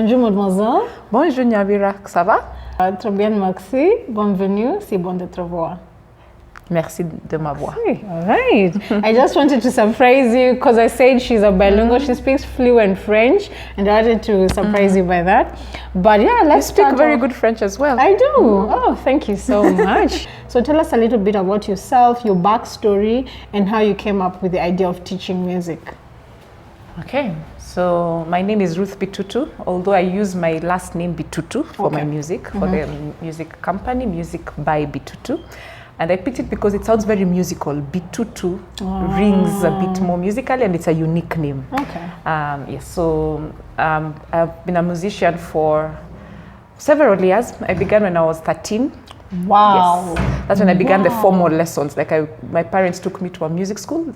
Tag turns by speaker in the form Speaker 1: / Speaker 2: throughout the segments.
Speaker 1: Bonjour mademoiselle.
Speaker 2: Bonjour Nyabira, ça va?
Speaker 1: Très bien, merci. Bienvenue, c'est bon de te revoir.
Speaker 2: Merci de m'avoir.
Speaker 1: All right. I just wanted to surprise you because I said she's a bilingual. She speaks fluent French, and I wanted to surprise you by that. But yeah, let's
Speaker 2: speak
Speaker 1: start
Speaker 2: very
Speaker 1: off.
Speaker 2: good French as well.
Speaker 1: I do. Oh, thank you so much. So tell us a little bit about yourself, your backstory, and how you came up with the idea of teaching music.
Speaker 2: Okay, so my name is Ruth Bitutu, although I use my last name Bitutu for my music, for the music company, Music by Bitutu. And I picked it because it sounds very musical. Bitutu rings a bit more musically, and it's a unique name.
Speaker 1: Okay.
Speaker 2: Yes, so I've been a musician for several years. I began when I was 13.
Speaker 1: Wow.
Speaker 2: Yes. That's when I began the formal lessons. Like my parents took me to a music school,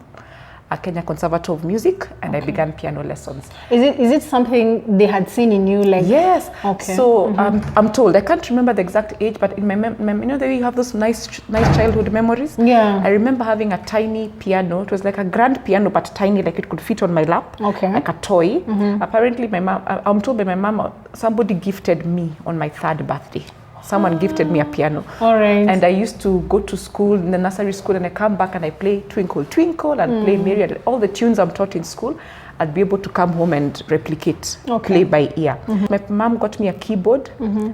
Speaker 2: a Kenya Conservatory of Music, and I began piano lessons. Is it
Speaker 1: something they had seen in you? Like
Speaker 2: yes.
Speaker 1: Okay.
Speaker 2: So I'm told, I can't remember the exact age, but in my you know, you have those nice childhood memories.
Speaker 1: Yeah.
Speaker 2: I remember having a tiny piano. It was like a grand piano, but tiny, like it could fit on my lap.
Speaker 1: Okay.
Speaker 2: Like a toy. Apparently, my mom. I'm told by my mom, somebody gifted me on my 3rd birthday. Someone gifted me a piano.
Speaker 1: All right.
Speaker 2: And I used to go to school, in the nursery school, and I come back and I play Twinkle Twinkle and play Mary, and all the tunes I'm taught in school. I'd be able to come home and replicate, play by ear. My mom got me a keyboard,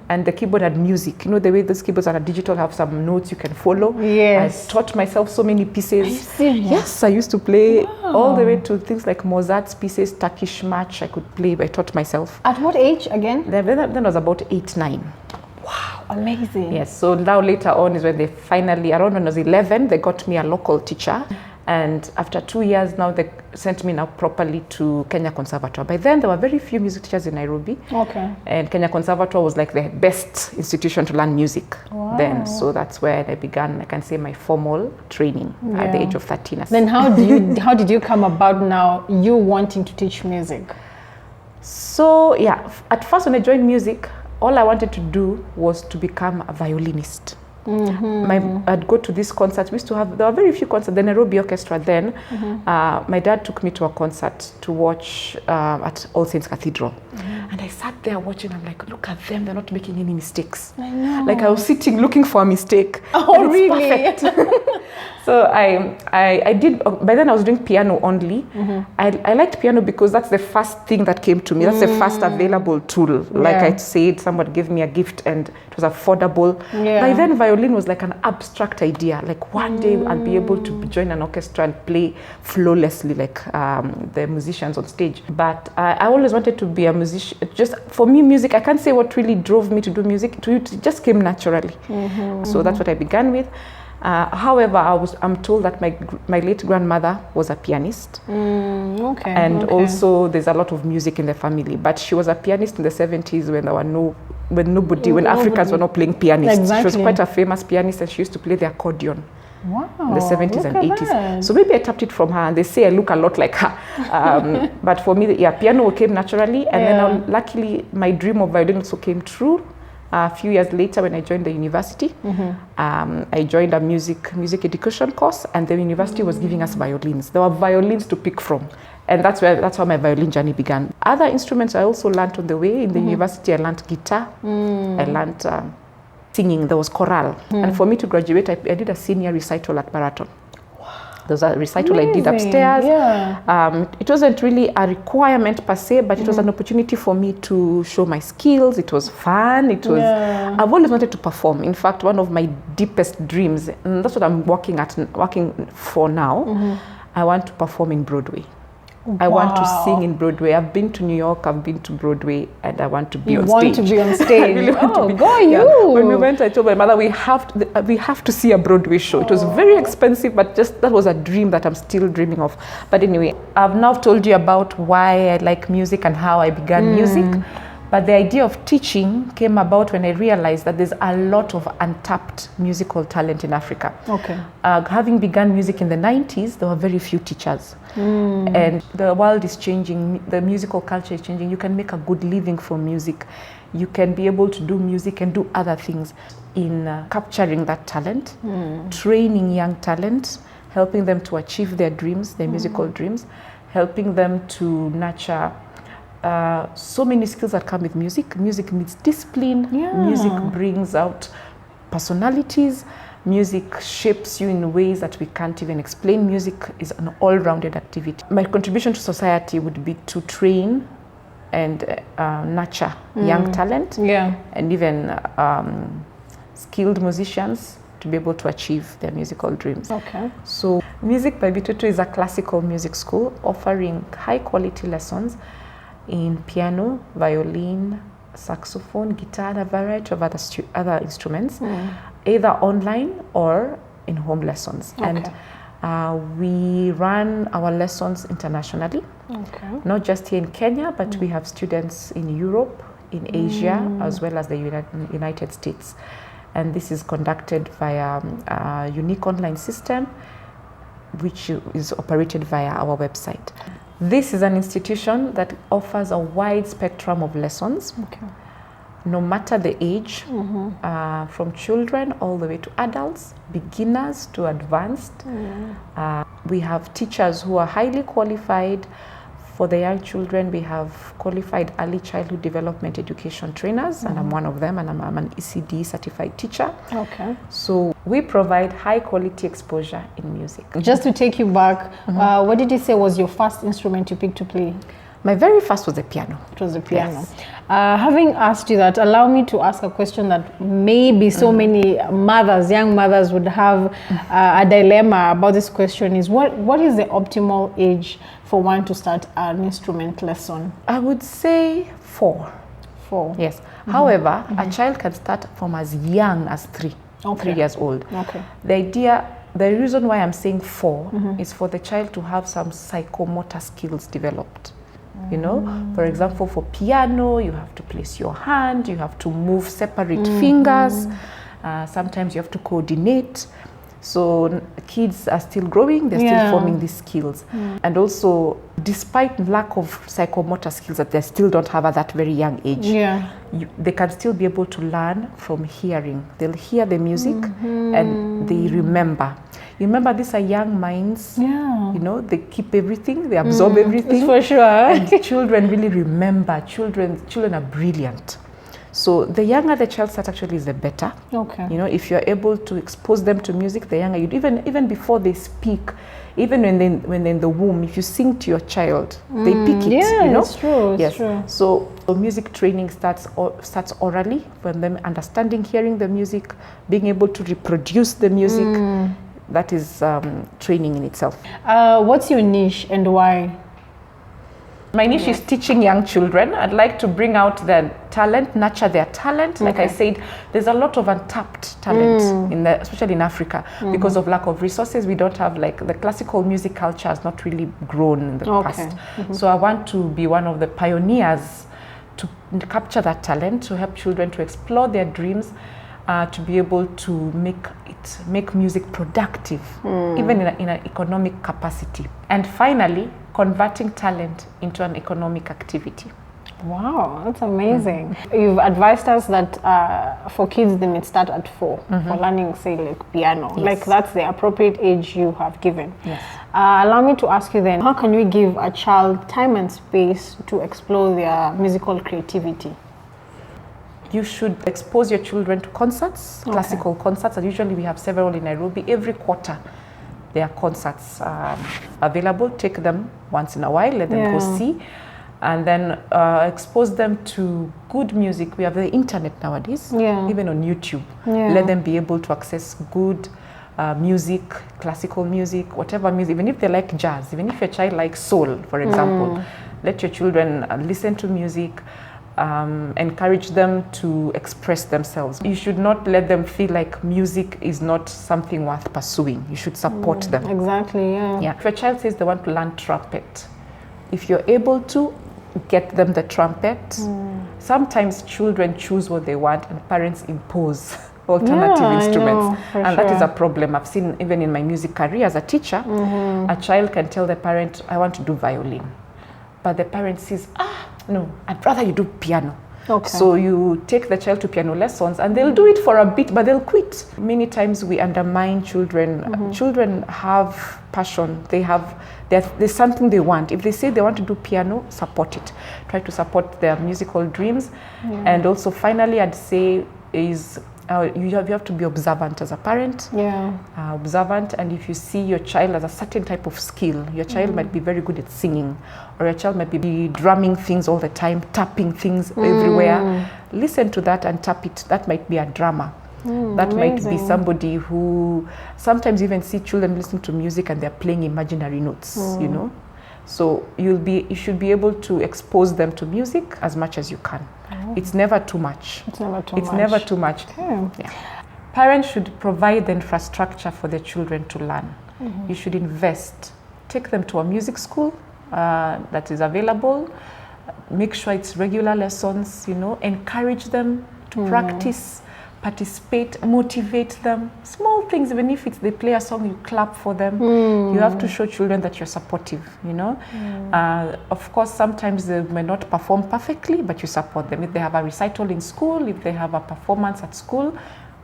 Speaker 2: and the keyboard had music. You know, the way those keyboards are digital, have some notes you can follow.
Speaker 1: Yes.
Speaker 2: I taught myself so many pieces.
Speaker 1: Are you serious?
Speaker 2: Yes, I used to play all the way to things like Mozart's pieces, Turkish March. I could play, I taught myself.
Speaker 1: At what age again?
Speaker 2: Then I was about 8, 9.
Speaker 1: Wow, amazing.
Speaker 2: Yes, so now later on is when they finally, around when I was 11, they got me a local teacher. And after 2 years now, they sent me now properly to Kenya Conservatoire. By then, there were very few music teachers in Nairobi.
Speaker 1: Okay.
Speaker 2: And Kenya Conservatoire was like the best institution to learn music then. So that's where I began, I can say, my formal training at the age of 13.
Speaker 1: Then how did you come about now, you wanting to teach music?
Speaker 2: So yeah, at first when I joined music, all I wanted to do was to become a violinist. I'd go to these concerts. We used to have, there were very few concerts, the Nairobi Orchestra then. My dad took me to a concert to watch at All Saints Cathedral. And I sat there watching, I'm like, look at them, they're not making any mistakes.
Speaker 1: I know.
Speaker 2: Like I was sitting looking for a mistake.
Speaker 1: Oh, really?
Speaker 2: So I did, by then I was doing piano only. I liked piano because that's the first thing that came to me. That's the first available tool. Like I said, somebody gave me a gift and it was affordable. By then violin was like an abstract idea. Like one day I'll be able to join an orchestra and play flawlessly like the musicians on stage. But I always wanted to be a musician. Just for me, music, I can't say what really drove me to do music. It just came naturally. So that's what I began with. However, I'm told that my late grandmother was a pianist. And also there's a lot of music in the family. But she was a pianist in the 70s when Africans were not playing pianists. Exactly. She was quite a famous pianist and she used to play the accordion.
Speaker 1: Wow,
Speaker 2: in the 70s and 80s. So maybe I tapped it from her, and they say I look a lot like her. But for me, piano came naturally. And then luckily, my dream of violin also came true. A few years later, when I joined the university, I joined a music education course, and the university was giving us violins. There were violins to pick from, and that's how my violin journey began. Other instruments I also learned on the way. In the university, I learned guitar. I learned singing. There was chorale, and for me to graduate, I did a senior recital at Marathon. There's a recital I did upstairs. It wasn't really a requirement per se, but it was an opportunity for me to show my skills. It was fun. I've always wanted to perform. In fact, one of my deepest dreams, and that's what I'm working for now, I want to perform in Broadway. I want to sing in Broadway. I've been to New York, I've been to Broadway, and I want to be on stage.
Speaker 1: You want to be on stage?
Speaker 2: I really want to be.
Speaker 1: Go you!
Speaker 2: When we went, I told my mother, we have to see a Broadway show. It was very expensive, but that was a dream that I'm still dreaming of. But anyway, I've now told you about why I like music and how I began music. But the idea of teaching came about when I realized that there's a lot of untapped musical talent in Africa. Having begun music in the 90s, there were very few teachers. And the world is changing, the musical culture is changing. You can make a good living from music. You can be able to do music and do other things in capturing that talent, training young talent, helping them to achieve their dreams, their musical dreams, helping them to nurture so many skills that come with music. Music needs discipline. Music brings out personalities. Music shapes you in ways that we can't even explain. Music is an all-rounded activity. My contribution to society would be to train and nurture young talent, and even skilled musicians to be able to achieve their musical dreams.
Speaker 1: Okay.
Speaker 2: So Music by Bitutu is a classical music school offering high-quality lessons in piano, violin, saxophone, guitar, and a variety of other instruments, either online or in home lessons.
Speaker 1: Okay.
Speaker 2: And we run our lessons internationally, not just here in Kenya, but we have students in Europe, in Asia, as well as the United States. And this is conducted via a unique online system, which is operated via our website. This is an institution that offers a wide spectrum of lessons, no matter the age, from children all the way to adults, beginners to advanced. We have teachers who are highly qualified. For the young children, we have qualified early childhood development education trainers, and I'm one of them, and I'm an ECD certified teacher. Okay. So we provide high quality exposure in music.
Speaker 1: Just to take you back, what did you say was your first instrument you picked to play?
Speaker 2: My very first was the piano.
Speaker 1: It was the piano. Yes. Having asked you that, allow me to ask a question that maybe so many mothers, young mothers would have a dilemma about this question is, what is the optimal age for one to start an instrument lesson? I
Speaker 2: would say 4.
Speaker 1: 4.
Speaker 2: Yes. However, a child can start from as young as 3. 3 years old.
Speaker 1: Okay.
Speaker 2: The reason why I'm saying 4 is for the child to have some psychomotor skills developed. You know, for example, for piano, you have to place your hand, you have to move separate fingers. Sometimes you have to coordinate. So kids are still growing, they're still forming these skills. And also, despite lack of psychomotor skills that they still don't have at that very young age, they can still be able to learn from hearing. They'll hear the music and they remember. You remember, these are young minds, you know, they keep everything, they absorb everything.
Speaker 1: For sure.
Speaker 2: And children really remember. Children are brilliant. So the younger the child starts, actually, is the better. Okay. You know, if you're able to expose them to music, the younger you, even before they speak, even when they're in the womb, if you sing to your child, they pick it.
Speaker 1: Yeah,
Speaker 2: you know?
Speaker 1: It's true. It's true.
Speaker 2: So music training starts orally, from them understanding, hearing the music, being able to reproduce the music. That is training in itself.
Speaker 1: What's your niche and why?
Speaker 2: My niche is teaching young children. I'd like to bring out their talent, nurture their talent. Like I said, there's a lot of untapped talent, especially in Africa. Because of lack of resources, we don't have, like, the classical music culture has not really grown in the past. So I want to be one of the pioneers to capture that talent, to help children to explore their dreams, to be able to make music productive, even in an economic capacity. And finally, converting talent into an economic activity.
Speaker 1: Wow, that's amazing. You've advised us that for kids, they may start at 4 for learning, say, like piano. Like, that's the appropriate age you have given. Yes. Allow me to ask you then, how can we give a child time and space to explore their musical creativity?
Speaker 2: You should expose your children to concerts, classical concerts, and usually we have several in Nairobi. Every quarter there are concerts available. Take them once in a while, let them go see, and then expose them to good music. We have the internet nowadays, even on YouTube. Let them be able to access good music, classical music, whatever music, even if they like jazz, even if your child likes soul, for example. Let your children listen to music. Encourage them to express themselves. You should not let them feel like music is not something worth pursuing. You should support them.
Speaker 1: Exactly, yeah.
Speaker 2: If your child says they want to learn trumpet, if you're able to get them the trumpet, sometimes children choose what they want and parents impose alternative instruments. And that is a problem. I've seen even in my music career as a teacher, a child can tell the parent, I want to do violin. But the parent says, no, I'd rather you do piano.
Speaker 1: Okay.
Speaker 2: So you take the child to piano lessons and they'll do it for a bit, but they'll quit. Many times we undermine children. Children have passion. There's something they want. If they say they want to do piano, support it. Try to support their musical dreams. And also finally, I'd say is you have to be observant as a parent. Observant, and if you see your child has a certain type of skill, your child might be very good at singing, or your child might be drumming things all the time, tapping things everywhere. Listen to that and tap it. That might be a drummer. That might be somebody who sometimes even see children listening to music and they're playing imaginary notes, you know. So you should be able to expose them to music as much as you can. It's never too much.
Speaker 1: It's never too much.
Speaker 2: It's never too much. Parents should provide the infrastructure for their children to learn. You should invest. Take them to a music school that is available. Make sure it's regular lessons, you know. Encourage them to practice, participate, motivate them. Small things, even if they play a song, you clap for them. You have to show children that you're supportive, you know. Of course, sometimes they may not perform perfectly, but you support them. If they have a recital in school, if they have a performance at school,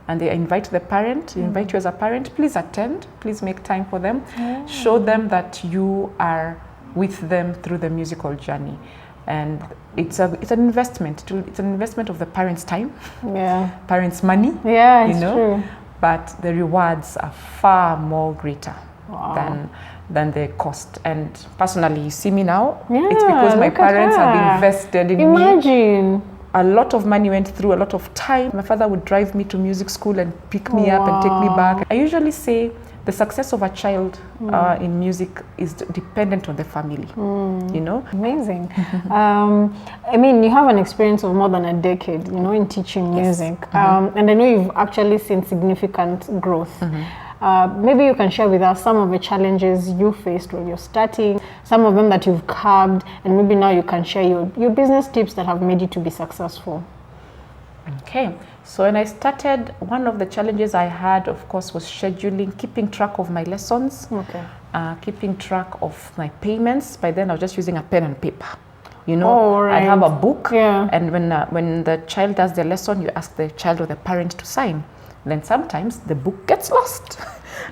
Speaker 2: and they invite the parent, invite you as a parent, please attend, please make time for them. Show them that you are with them through the musical journey. And it's an investment. It's an investment of the parents' time, parents' money,
Speaker 1: it's
Speaker 2: you know.
Speaker 1: true.
Speaker 2: But the rewards are far more greater than the cost. And personally, you see me now, it's because my parents have invested in me.
Speaker 1: Imagine.
Speaker 2: A lot of money went through, a lot of time. My father would drive me to music school and pick me up and take me back. I usually say the success of a child in music is dependent on the family, you know.
Speaker 1: Amazing. I mean, you have an experience of more than a decade, you know, in teaching music. And I know you've actually seen significant growth. Maybe you can share with us some of the challenges you faced when you're starting, some of them that you've curbed, and maybe now you can share your business tips that have made you to be successful.
Speaker 2: Okay, so when I started, one of the challenges I had, of course, was scheduling, keeping track of my lessons, keeping track of my payments. By then, I was just using a pen and paper. You know, I have a book, and when the child does the lesson, you ask the child or the parent to sign. Then sometimes the book gets lost.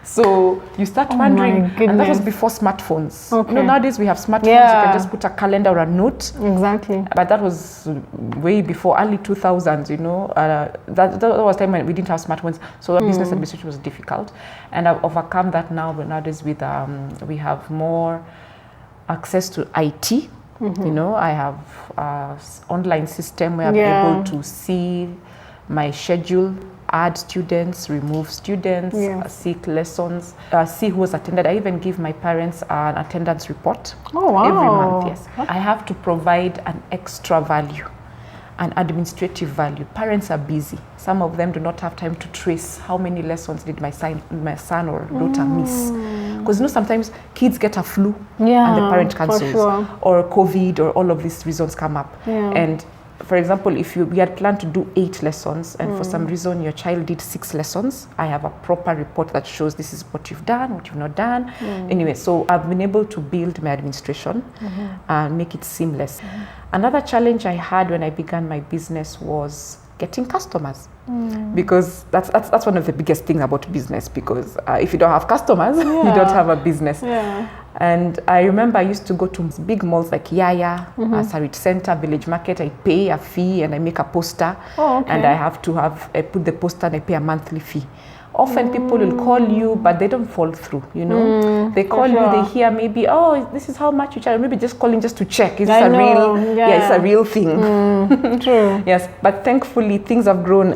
Speaker 2: So you start wondering, and that was before smartphones. You know, nowadays we have smartphones, you can just put a calendar or a note.
Speaker 1: Exactly.
Speaker 2: But that was way before, early 2000s, you know. That was time when we didn't have smartphones, so business administration was difficult. And I've overcome that now, but nowadays with we have more access to IT. You know, I have an online system where I'm able to see my schedule, add students, remove students, seek lessons, see who was attended. I even give my parents an attendance report every month. I have to provide an extra value, an administrative value. Parents are busy. Some of them do not have time to trace how many lessons did my son or daughter miss. Because you know, sometimes kids get a flu and the parent cancels, or COVID, or all of these reasons come up. And for example, if we had planned to do 8 lessons and for some reason your child did 6 lessons, I have a proper report that shows this is what you've done, what you've not done. Anyway, so I've been able to build my administration and make it seamless. Another challenge I had when I began my business was getting customers, because that's one of the biggest things about business, because if you don't have customers, you don't have a business. And I remember I used to go to big malls like Yaya, Sarit Center, Village Market. I pay a fee and I make a poster, and I have to put the poster and I pay a monthly fee. Often people will call you, but they don't fall through, you know. They call you, they hear maybe, oh, this is how much you charge. Maybe just calling just to check. Is this a real? It's a real thing.
Speaker 1: True.
Speaker 2: Yes, but thankfully things have grown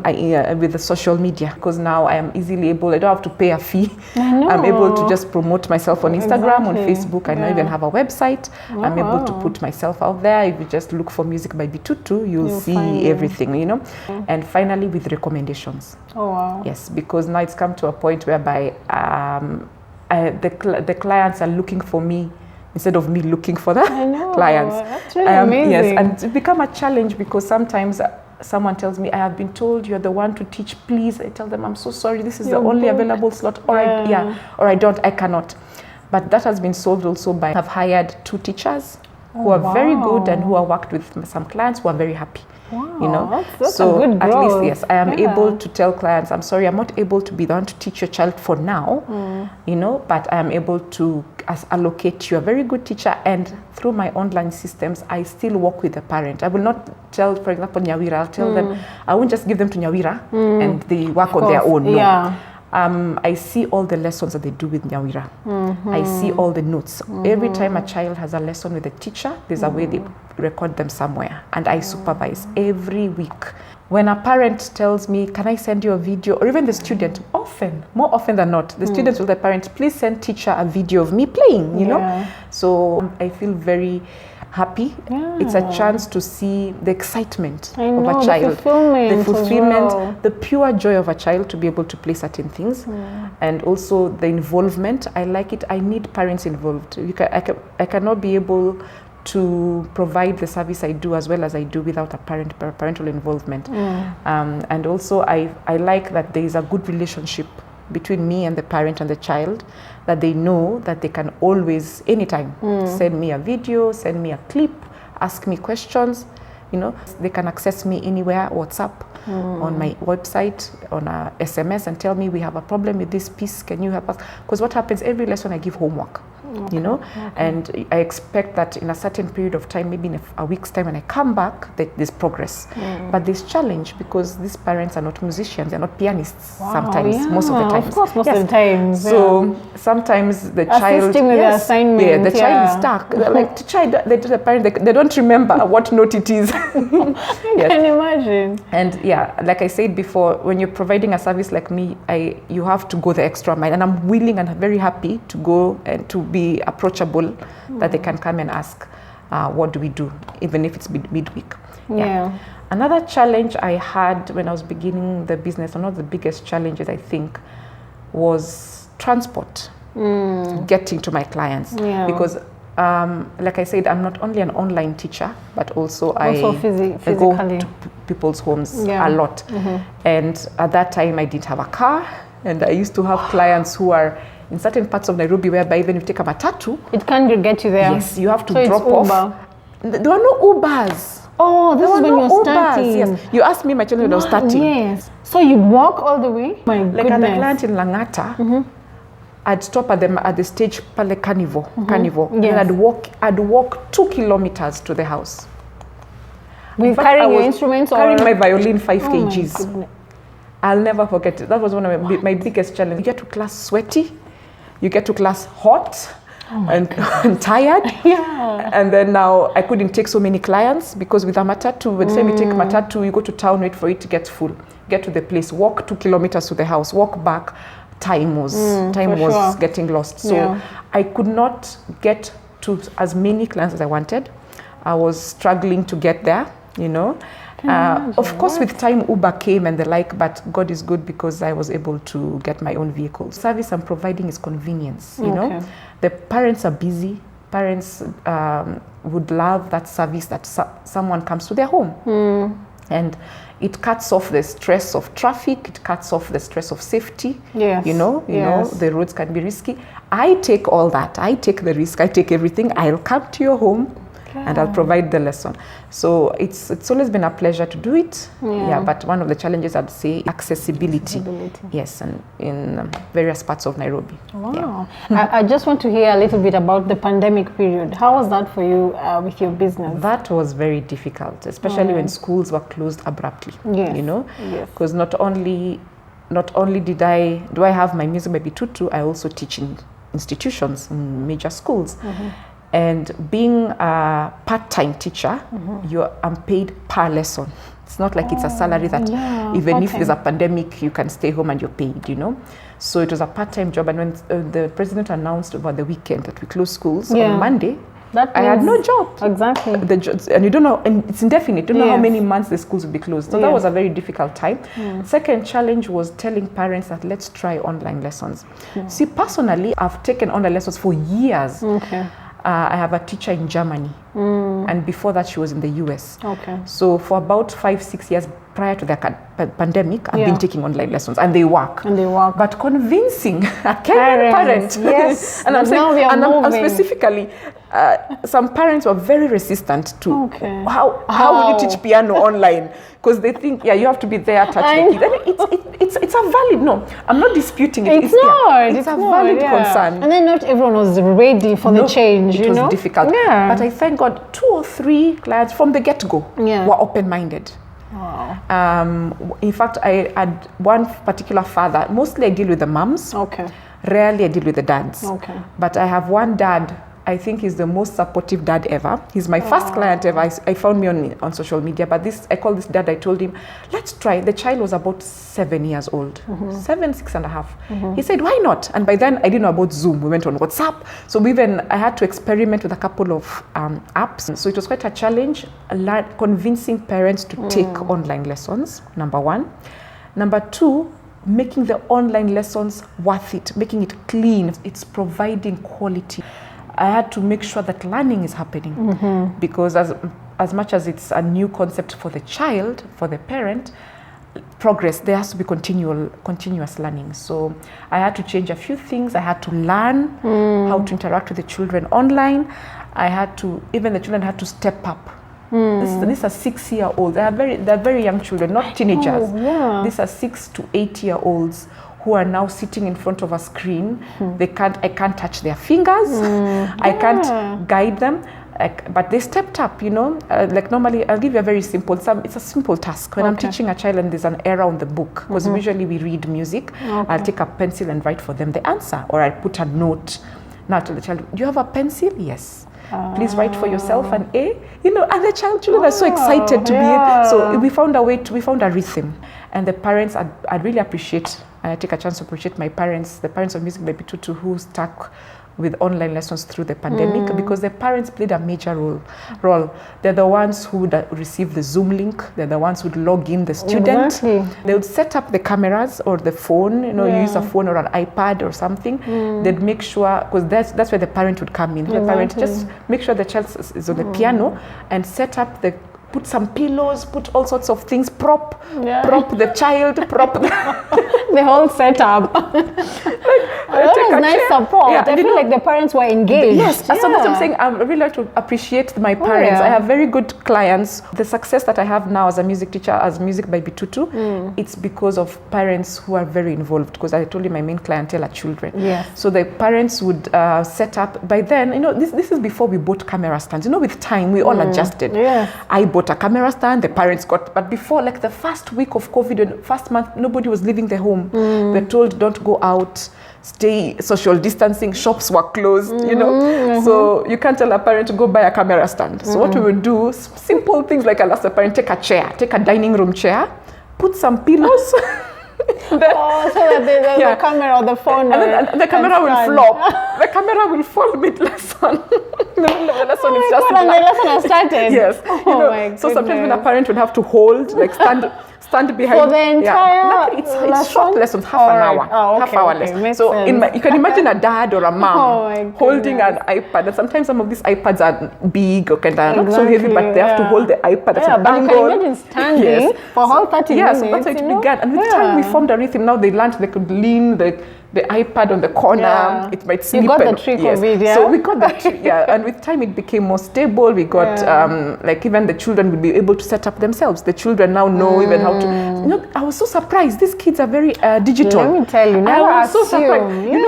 Speaker 2: with the social media, because now I am easily able, I don't have to pay a fee. I'm able to just promote myself on Instagram, on Facebook, and I even have a website. I'm able to put myself out there. If you just look for Music by Bitutu, you'll see everything, you know. And finally, with recommendations. Yes, because now it's come to a point whereby the clients are looking for me instead of me looking for the clients.
Speaker 1: That's really amazing.
Speaker 2: Yes, and it's become a challenge, because sometimes someone tells me, I have been told you're the one to teach, please. I tell them, I'm so sorry, this is the only available slot, or I cannot. But that has been solved also by, I've hired 2 teachers who are very good and who have worked with some clients who are very happy.
Speaker 1: Wow,
Speaker 2: You know,
Speaker 1: that's
Speaker 2: so
Speaker 1: a good growth.
Speaker 2: at least yes, I am able to tell clients, I'm sorry, I'm not able to be the one to teach your child for now, you know, but I am able to allocate you a very good teacher, and through my online systems, I still work with the parent. I will not tell, for example, Nyawira, I'll tell them, I won't just give them to Nyawira and they work on their own. No.
Speaker 1: Yeah.
Speaker 2: I see all the lessons that they do with Nyawira. I see all the notes. Every time a child has a lesson with a teacher, there's a way they record them somewhere, and I supervise every week. When a parent tells me, can I send you a video, or even the student, more often than not, the students will tell the parent, please send teacher a video of me playing, you know? So I feel very happy. It's a chance to see the excitement of a child, the fulfillment, the pure joy of a child to be able to play certain things, and also the involvement. I like it. I need parents involved. I cannot be able to provide the service I do as well as I do without a parental involvement. And also I like that there is a good relationship between me and the parent and the child, that they know that they can always, anytime, send me a video, send me a clip, ask me questions. You know, they can access me anywhere, WhatsApp, on my website, on a SMS, and tell me, we have a problem with this piece, can you help us? Because what happens, every lesson I give homework, you know, and I expect that in a certain period of time, maybe in a week's time, when I come back, that there's progress. But there's challenge, because these parents are not musicians, they're not pianists sometimes, most of the time.
Speaker 1: Of course, most of the time.
Speaker 2: So sometimes the child,
Speaker 1: assisting with the assignment,
Speaker 2: the child is stuck. They're like, the parent, they don't remember what note it is.
Speaker 1: I can imagine.
Speaker 2: And like I said before, when you're providing a service like me, you have to go the extra mile, and I'm willing and very happy to go and to be approachable, that they can come and ask, what do we do, even if it's midweek. Another challenge I had when I was beginning the business, one of the biggest challenges I think, was transport, getting to my clients, because like I said, I'm not only an online teacher, but also I go to people's homes a lot. And at that time, I didn't have a car, and I used to have clients who are in certain parts of Nairobi, whereby even if you take a matatu,
Speaker 1: it can't get you there.
Speaker 2: Yes, you have to drop off. There were no Ubers.
Speaker 1: Oh, this is when you were starting.
Speaker 2: Yes. You asked me my children when I was starting.
Speaker 1: Yes. So you'd walk all the way? My goodness.
Speaker 2: Like at the client in Langata, I'd stop at the stage Pale Carnival. And I'd walk 2 kilometers to the house.
Speaker 1: With carrying your instruments, or
Speaker 2: carrying my violin 5 kgs.
Speaker 1: My goodness.
Speaker 2: I'll never forget it. That was one of my biggest challenges. You get to class sweaty, you get to class hot, and tired. And then now I couldn't take so many clients, because with a matatu, when say we take matatu, you go to town, wait for it to get full, get to the place, walk 2 kilometers to the house, walk back. Time was getting lost. So I could not get to as many clients as I wanted. I was struggling to get there, you know. Of course, with time, Uber came and the like, but God is good, because I was able to get my own vehicle. Service I'm providing is convenience, you know. The parents are busy. Parents would love that service, that someone comes to their home. And it cuts off the stress of traffic, it cuts off the stress of safety. You know, the roads can be risky. I take all that. I take the risk, I take everything. I'll come to your home and I'll provide the lesson. So it's always been a pleasure to do it. But one of the challenges, I'd say, accessibility. Yes, and in various parts of Nairobi.
Speaker 1: Wow. I just want to hear a little bit about the pandemic period. How was that for you with your business?
Speaker 2: That was very difficult, especially when schools were closed abruptly. You know, because not only do I have my Music by Bitutu, I also teach in institutions, in major schools. And being a part-time teacher, you're unpaid per lesson. It's not like it's a salary that even if there's a pandemic, you can stay home and you're paid, you know. So it was a part-time job. And when the president announced over the weekend that we closed schools on Monday, I had no job.
Speaker 1: Exactly.
Speaker 2: And you don't know, and it's indefinite. You don't know how many months the schools will be closed. So that was a very difficult time. Second challenge was telling parents that let's try online lessons. See, personally, I've taken online lessons for years. I have a teacher in Germany, and before that she was in the US. So for about 5-6 years prior to the pandemic, I've been taking online lessons, and they work. But convincing a Kenyan parent,
Speaker 1: yes,
Speaker 2: and I'm saying, I'm specifically, some parents were very resistant to how will you teach piano online, because they think you have to be there, touch the kids. And it's a valid, no, I'm not disputing it.
Speaker 1: It's a
Speaker 2: valid concern.
Speaker 1: And then not everyone was ready for the change.
Speaker 2: It was difficult. But I thank God 2 or 3 clients from the get-go were open-minded. Wow. In fact, I had one particular father. Mostly I deal with the moms. Rarely I deal with the dads. But I have one dad, I think he's the most supportive dad ever. He's my first client ever. I found me on social media, but I call this dad, I told him, let's try. The child was about 7 years old, 7, 6.5. He said, why not? And by then I didn't know about Zoom. We went on WhatsApp. So I had to experiment with a couple of apps. So it was quite a challenge, convincing parents to take online lessons, number 1. Number 2, making the online lessons worth it, making it clean. It's providing quality. I had to make sure that learning is happening, because as much as it's a new concept for the child, for the parent, there has to be continuous learning. So I had to change a few things. I had to learn how to interact with the children online. Even the children had to step up. These are 6-year-olds. They're very young children, not teenagers. These are 6 to 8-year-olds who are now sitting in front of a screen. I can't touch their fingers. I can't guide them. But they stepped up, like normally I'll give you a very simple, it's a simple task. When I'm teaching a child and there's an error on the book, because usually we read music, I'll take a pencil and write for them the answer, or I put a note. Now to the child, do you have a pencil? Yes. Please write for yourself an A. And the children are so excited to be able. So we found a rhythm. And the parents, I'd really appreciate, and I take a chance to appreciate the parents of Music by Bitutu, who stuck with online lessons through the pandemic, because the parents played a major role. They're the ones who would receive the Zoom link. They're the ones who would log in the student. They would set up the cameras or the phone, you use a phone or an iPad or something. They'd make sure, because that's where the parent would come in. The parent just make sure the child is on the piano and set up put some pillows, put all sorts of things, prop the child, prop
Speaker 1: the whole setup. That was nice support. I feel like the parents were engaged.
Speaker 2: Yes, so that's what I'm saying. I really like to appreciate my parents. I have very good clients. The success that I have now as a music teacher, as Music by Bitutu, it's because of parents who are very involved, because I told you my main clientele are children. So the parents would set up. By then, this is before we bought camera stands. With time, we all adjusted. I bought a camera stand, the parents but before, like the first week of COVID, and first month, nobody was leaving their home. We're told, don't go out, stay social distancing, shops were closed, So you can't tell a parent to go buy a camera stand. So what we would do, simple things like I'll ask the parent, take a dining room chair, put some pillows.
Speaker 1: So that the camera or the phone
Speaker 2: and the camera will flop. The camera will fall mid-lesson. The lesson is just
Speaker 1: the lesson has started.
Speaker 2: Yes. So sometimes when a parent would have to hold, like stand behind.
Speaker 1: For the entire
Speaker 2: it's short lessons, half an hour. Half hour lesson. So you can imagine a dad or a mom holding an iPad. And sometimes some of these iPads are big or not so heavy, but they have to hold the iPad at an angle.
Speaker 1: But you can imagine standing for whole 30 minutes.
Speaker 2: Yes, that's how it began. And with time we formed a rhythm. Now they learned they could lean the iPad on the corner, it might slip.
Speaker 1: You got the trick of it,
Speaker 2: So we got that trick, and with time it became more stable. We got, like even the children would be able to set up themselves. The children now know even how to, I was so surprised. These kids are very digital.
Speaker 1: Let me tell you,
Speaker 2: I was so surprised. When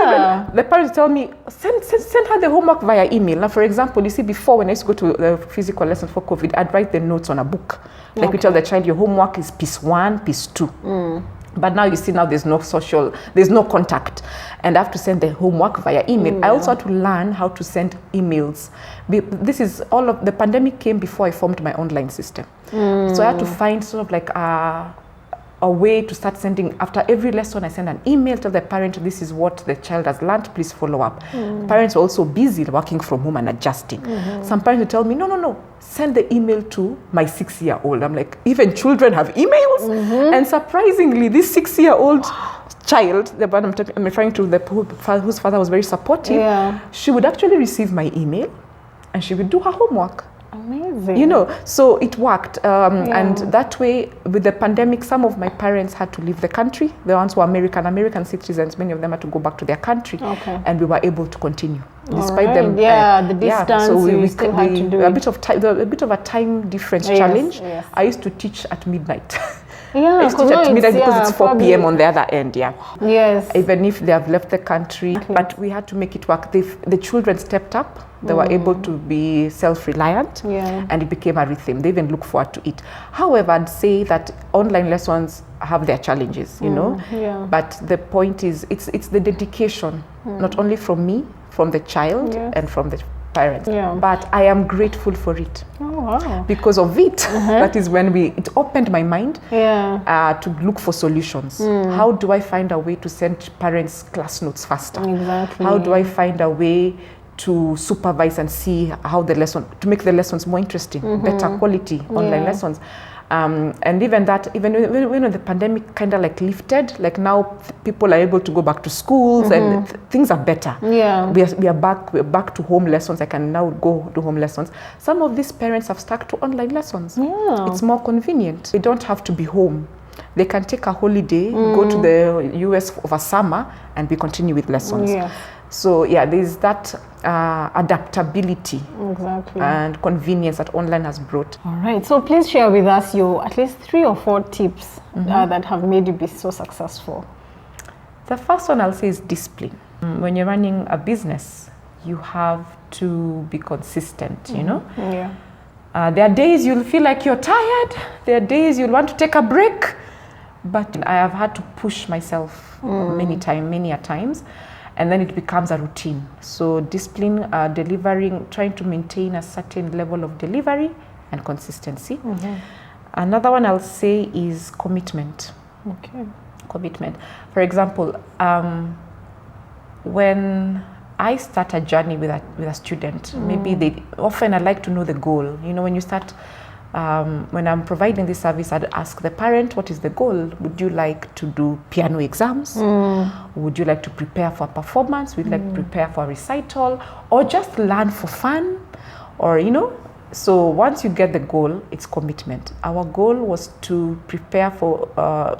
Speaker 2: the parents tell me, send her the homework via email. Now, for example, you see, before when I used to go to the physical lesson for COVID, I'd write the notes on a book. Like we tell the child, your homework is piece 1, piece 2. But now you see, there's no contact, and I have to send the homework via email. I also had to learn how to send emails. This is the pandemic came before I formed my online system. So I had to find sort of like a way to start sending. After every lesson, I send an email to the parent, this is what the child has learned, please follow up. Parents are also busy working from home and adjusting. Some parents will tell me, no, send the email to my 6-year-old. I'm like, even children have emails? And surprisingly, this 6-year-old child, the one I'm referring to, whose father was very supportive, she would actually receive my email and she would do her homework.
Speaker 1: Amazing.
Speaker 2: So it worked. And that way, with the pandemic, some of my parents had to leave the country. The ones who were American citizens, many of them had to go back to their country. And we were able to continue. despite them.
Speaker 1: The distance.
Speaker 2: So we
Speaker 1: still had to do
Speaker 2: a bit of a time difference challenge.
Speaker 1: Yes.
Speaker 2: I used to teach at midnight.
Speaker 1: Yeah,
Speaker 2: because it's 4 p.m. on the other end.
Speaker 1: Yes.
Speaker 2: Even if they have left the country, but we had to make it work. The children stepped up. They were able to be self-reliant, and it became a rhythm. They even look forward to it. However, I'd say that online lessons have their challenges, you know.
Speaker 1: Yeah.
Speaker 2: But the point is, it's the dedication, not only from me, from the child, and from the parents.
Speaker 1: Yeah.
Speaker 2: But I am grateful for it.
Speaker 1: Oh, wow.
Speaker 2: Because of it, that is when it opened my mind to look for solutions. How do I find a way to send parents class notes faster?
Speaker 1: Exactly.
Speaker 2: How do I find a way to supervise and see how to make the lessons more interesting, better quality online lessons? And even when the pandemic kind of like lifted, like now people are able to go back to schools and things are better.
Speaker 1: Yeah.
Speaker 2: We're back to home lessons. I can now go to home lessons. Some of these parents have stuck to online lessons. Yeah. It's more convenient. They don't have to be home. They can take a holiday, go to the US over summer, and we continue with lessons. Yeah. So there's that adaptability and convenience that online has brought.
Speaker 1: All right, so please share with us your at least 3 or 4 tips that have made you be so successful.
Speaker 2: The first one I'll say is discipline. When you're running a business, you have to be consistent, you know?
Speaker 1: Yeah.
Speaker 2: There are days you'll feel like you're tired. There are days you'll want to take a break. But I have had to push myself many a times. And then it becomes a routine. So discipline, delivering, trying to maintain a certain level of delivery and consistency. Another one I'll say is commitment.
Speaker 1: Okay.
Speaker 2: Commitment. For example, when I start a journey with a student, maybe often I like to know the goal. You know, when you start, when I'm providing this service, I'd ask the parent, what is the goal? Would you like to do piano exams? Would you like to prepare for a performance? Would you like to prepare for a recital? Or just learn for fun? Or, you know, so once you get the goal, it's commitment. Our goal was to prepare for,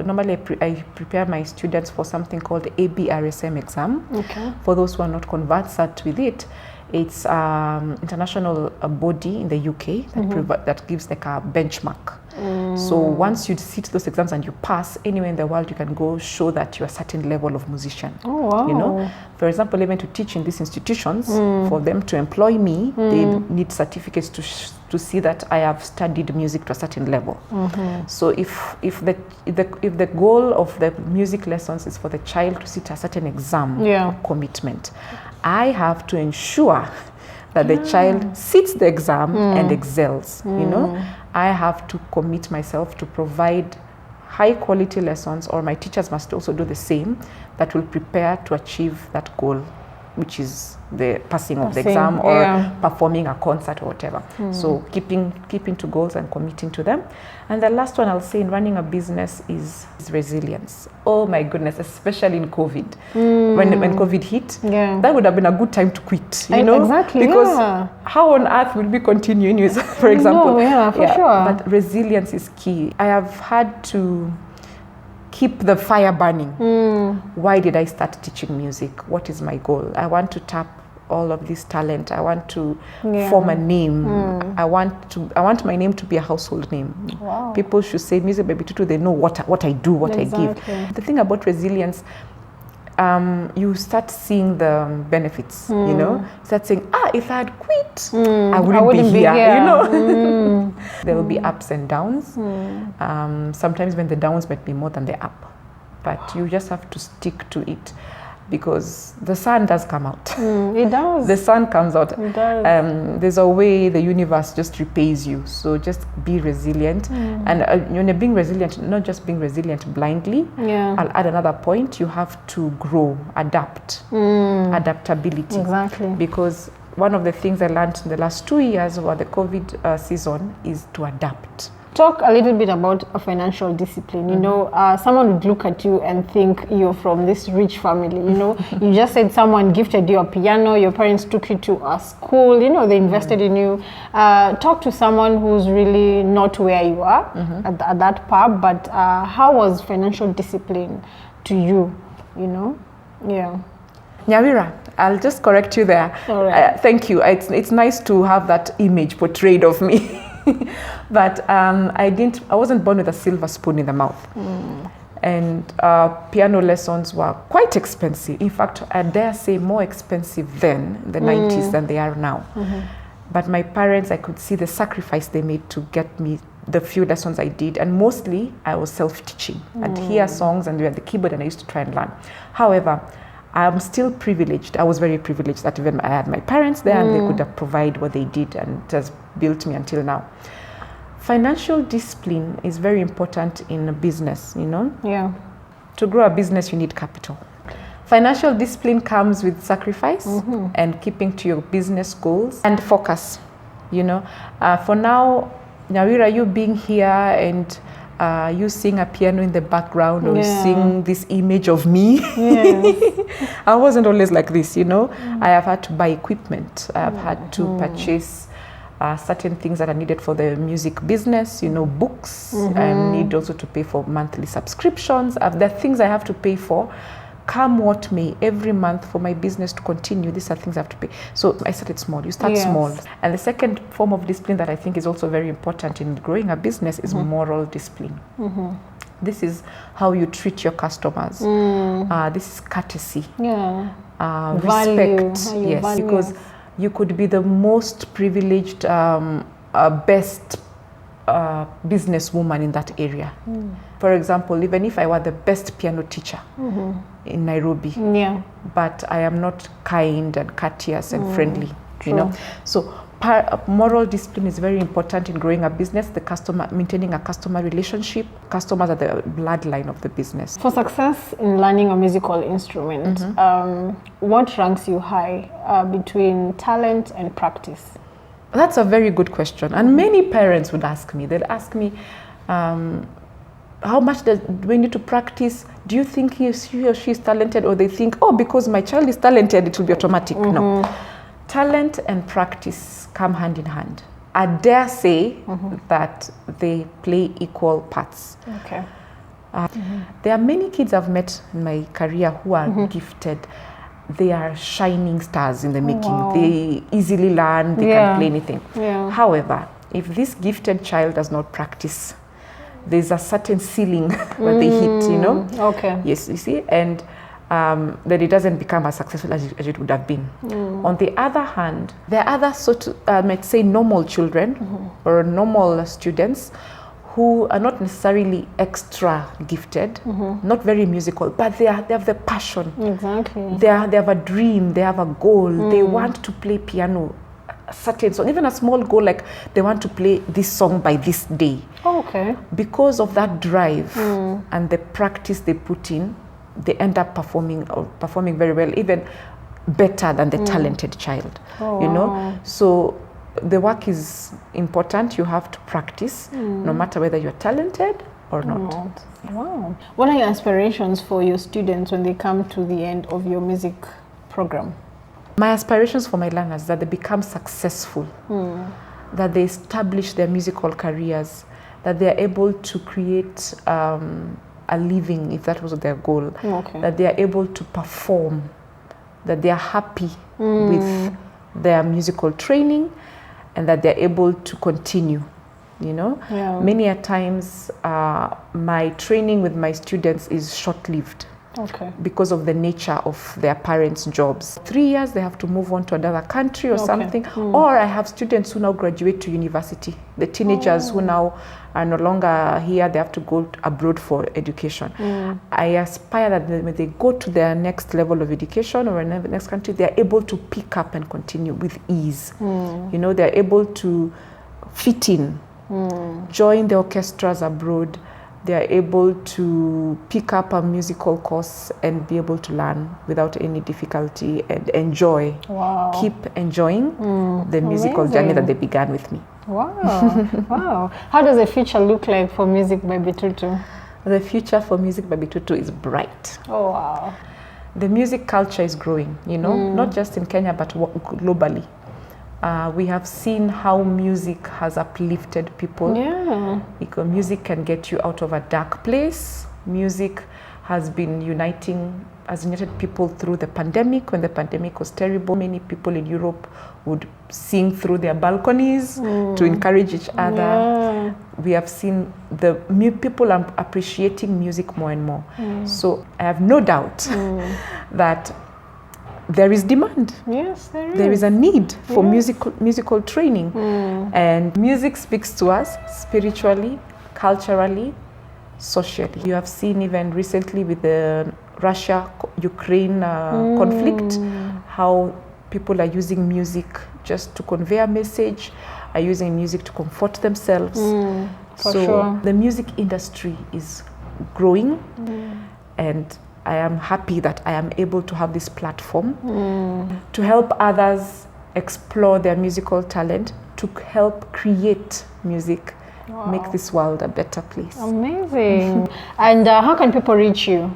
Speaker 2: normally I prepare my students for something called the ABRSM exam. Okay. For those who are not conversant with it, it's international body in the UK that gives like a benchmark. So once you sit those exams and you pass, anywhere in the world you can go show that you're a certain level of musician. Oh, wow. You know, for example, even to teach in these institutions, for them to employ me, they need certificates to see that I have studied music to a certain level. So if the goal of the music lessons is for the child to sit a certain exam, commitment, I have to ensure that the child sits the exam and excels. You know, I have to commit myself to provide high quality lessons, or my teachers must also do the same, that will prepare to achieve that goal, which is the passing of the exam or performing a concert or whatever. So keeping to goals and committing to them. And the last one I'll say in running a business is resilience. Oh my goodness, especially in COVID. When COVID hit, that would have been a good time to quit, you know?
Speaker 1: Exactly,
Speaker 2: because how on earth will we continue news, for example?
Speaker 1: For sure.
Speaker 2: But resilience is key. I have had to keep the fire burning. Why did I start teaching music? What is my goal? I want to tap all of this talent. I want to form a name. I want my name to be a household name. Wow. People should say Music by Bitutu. They know what I do, what I give. The thing about resilience, you start seeing the benefits. You know, start saying, if I had quit, I wouldn't be here. You know, there will be ups and downs. Sometimes when the downs might be more than the up, but you just have to stick to it, because the sun does come out.
Speaker 1: It does.
Speaker 2: The sun comes out.
Speaker 1: It does.
Speaker 2: There's a way the universe just repays you. So just be resilient. And when you're being resilient, not just being resilient blindly. I'll add another point. You have to grow, adapt, adaptability. Exactly. Because one of the things I learned in the last 2 years over the COVID season is to adapt.
Speaker 1: Talk a little bit about a financial discipline. You know, someone would look at you and think you're from this rich family. You know, you just said someone gifted you a piano, your parents took you to a school, you know, they invested in you. Talk to someone who's really not where you are at that pub, but how was financial discipline to you, you know? Yeah.
Speaker 2: Nyawira, I'll just correct you there.
Speaker 1: All right.
Speaker 2: Thank you. It's nice to have that image portrayed of me. But I wasn't born with a silver spoon in the mouth. And piano lessons were quite expensive. In fact, I dare say more expensive then, in the 90s, than they are now. But my parents, I could see the sacrifice they made to get me the few lessons I did, and mostly I was self-teaching. I'd hear songs and we had the keyboard and I used to try and learn. However, I'm still privileged. I was very privileged that even I had my parents there and they could have provided what they did, and it has built me until now. Financial discipline is very important in a business, you know?
Speaker 1: Yeah.
Speaker 2: To grow a business, you need capital. Financial discipline comes with sacrifice and keeping to your business goals and focus, you know? For now, Nyawira, you being here and you sing a piano in the background or sing this image of me. Yes. I wasn't always like this, you know. I have had to buy equipment. I have had to purchase certain things that are needed for the music business, you know, books. I need also to pay for monthly subscriptions. There are things I have to pay for. Come what may, every month for my business to continue, these are things I have to pay. So I started small. You start small. And the second form of discipline that I think is also very important in growing a business is moral discipline. This is how you treat your customers. This is courtesy. Respect. Yes, because you could be the most privileged, best businesswoman in that area. For example, even if I were the best piano teacher in Nairobi, but I am not kind and courteous and friendly, you know. So moral discipline is very important in growing a business, maintaining a customer relationship. Customers are the bloodline of the business.
Speaker 1: For success in learning a musical instrument, what ranks you high between talent and practice?
Speaker 2: That's a very good question. And many parents would ask me, they'll ask me, how much do we need to practice? Do you think he or she is talented? Or they think, oh, because my child is talented, it will be automatic. No. Talent and practice come hand in hand. I dare say that they play equal parts.
Speaker 1: Okay.
Speaker 2: There are many kids I've met in my career who are gifted. They are shining stars in the making. They easily learn, they can play anything. However, if this gifted child does not practice, there's a certain ceiling where they hit, you know?
Speaker 1: Okay.
Speaker 2: Yes, you see? And then it doesn't become as successful as it would have been. On the other hand, there are other might say normal children or normal students who are not necessarily extra gifted, not very musical, but they have the passion.
Speaker 1: Exactly.
Speaker 2: They have a dream, they have a goal, they want to play piano, certain song, even a small goal like they want to play this song by this day.
Speaker 1: Okay. Because
Speaker 2: of that drive and the practice they put in, they end up performing very well, even better than the talented child. You know, so the work is important. You have to practice, no matter whether you're talented or not.
Speaker 1: Wow. What are your aspirations for your students when they come to the end of your music program?
Speaker 2: My aspirations for my learners is that they become successful, that they establish their musical careers, that they are able to create a living, if that was their goal, that they are able to perform, that they are happy with their musical training, and that they're able to continue, you know. Many a times my training with my students is short-lived. Because of the nature of their parents' jobs. 3 years, they have to move on to another country or something. Or I have students who now graduate to university. The teenagers who now are no longer here, they have to go abroad for education. I aspire that when they go to their next level of education or in the next country, they're able to pick up and continue with ease. You know, they're able to fit in, join the orchestras abroad. They are able to pick up a musical course and be able to learn without any difficulty and enjoy. Keep enjoying the musical journey that they began with me.
Speaker 1: Wow. How does the future look like for Music by Bitutu?
Speaker 2: The future for Music by Bitutu is bright.
Speaker 1: Wow.
Speaker 2: The music culture is growing, you know, not just in Kenya, but globally. We have seen how music has uplifted people. Because music can get you out of a dark place. Music has united people through the pandemic. When the pandemic was terrible, many people in Europe would sing through their balconies to encourage each other. Yeah. We have seen people are appreciating music more and more. So I have no doubt that there is demand.
Speaker 1: Yes, there is.
Speaker 2: There is a need for musical training. And music speaks to us spiritually, culturally, socially. You have seen even recently with the Russia-Ukraine conflict, how people are using music just to convey a message, are using music to comfort themselves. So the music industry is growing, and I am happy that I am able to have this platform to help others explore their musical talent, to help create music. Wow. Make this world a better place.
Speaker 1: Amazing. And how can people reach you?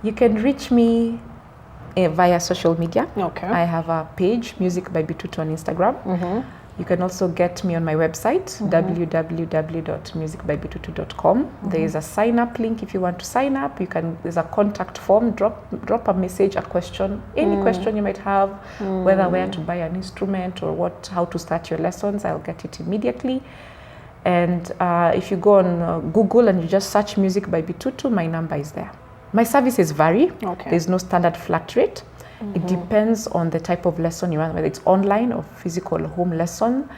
Speaker 2: You can reach me via social media.
Speaker 1: Okay.
Speaker 2: I have a page, Music by Bitutu, on Instagram. You can also get me on my website, www.musicbybitutu.com. There is a sign-up link if you want to sign up. There's a contact form. Drop a message, a question, any question you might have, whether where to buy an instrument or how to start your lessons. I'll get it immediately. And if you go on Google and you just search Music by Bitutu, my number is there. My services vary. Okay. There's no standard flat rate. It depends on the type of lesson you want, whether it's online or physical home lesson,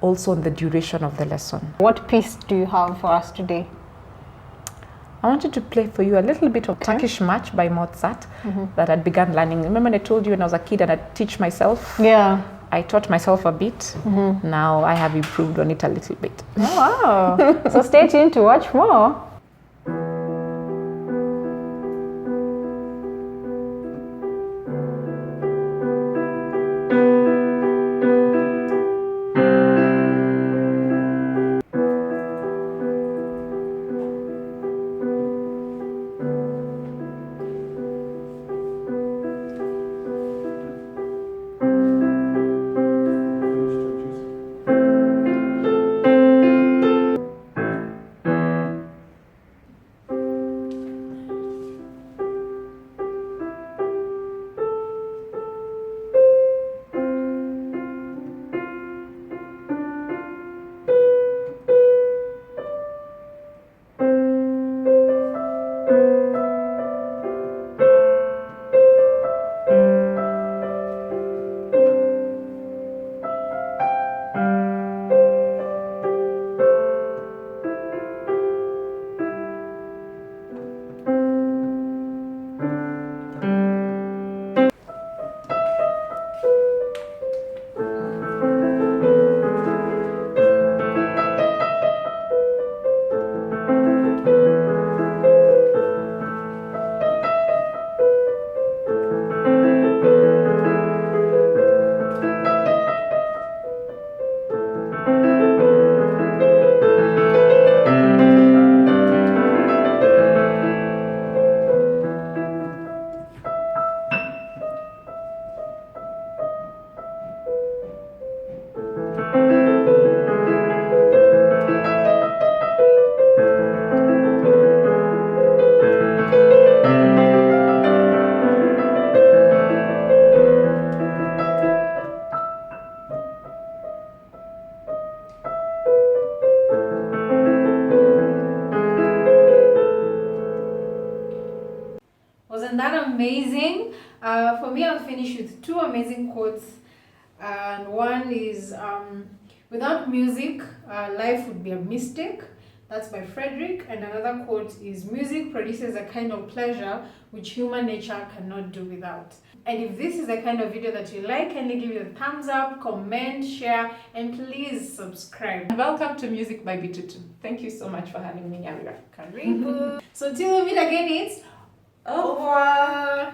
Speaker 2: also on the duration of the lesson.
Speaker 1: What piece do you have for us today?
Speaker 2: I wanted to play for you a little bit of Turkish March by Mozart that I began learning. Remember when I told you when I was a kid and I'd teach myself?
Speaker 1: Yeah.
Speaker 2: I taught myself a bit. Now I have improved on it a little bit.
Speaker 1: Oh, wow. So stay tuned to watch more.
Speaker 3: Wasn't that amazing? For me, I'll finish with two amazing quotes. And one is, without music, life would be a mistake. That's by Frederick. And another quote is, music produces a kind of pleasure which human nature cannot do without. And if this is the kind of video that you like, kindly give it a thumbs up, comment, share, and please subscribe.
Speaker 2: And welcome to Music by Bitutu. Thank you so much for having me, Amira.
Speaker 3: So till we meet again, it's